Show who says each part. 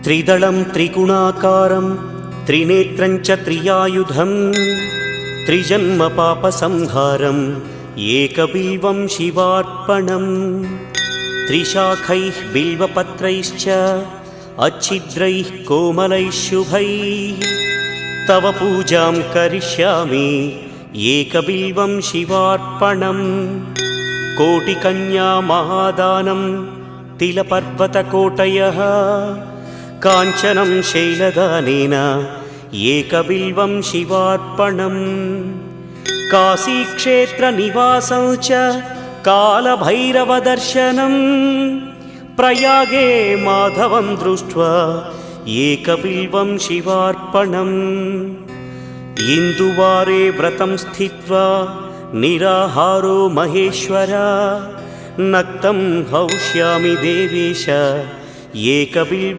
Speaker 1: त्रिदलं त्रिगुणाकारं त्रिनेत्रं च त्रियायुधं त्रिजन्म पापसंहारम् एकबिल्वं शिवार्पणम् त्रिशाखैः बिल्वपत्रैश्च अच्छिद्रैः कोमलैः शुभैः तव पूजां करिष्यामि एकबिल्वं शिवार्पणम् कोटिकन्या महादानं तिलपर्वतकोटयः काञ्चनं शैलदानेन एकबिल्वं शिवार्पणम् काशीक्षेत्रनिवासं च कालभैरवदर्शनं प्रयागे माधवं दृष्ट्वा एकबिल्वं शिवार्पणम् इन्दुवारे व्रतं स्थित्वा निराहारो महेश्वर नक्तं हौष्यामि देवेश एकबिल्वं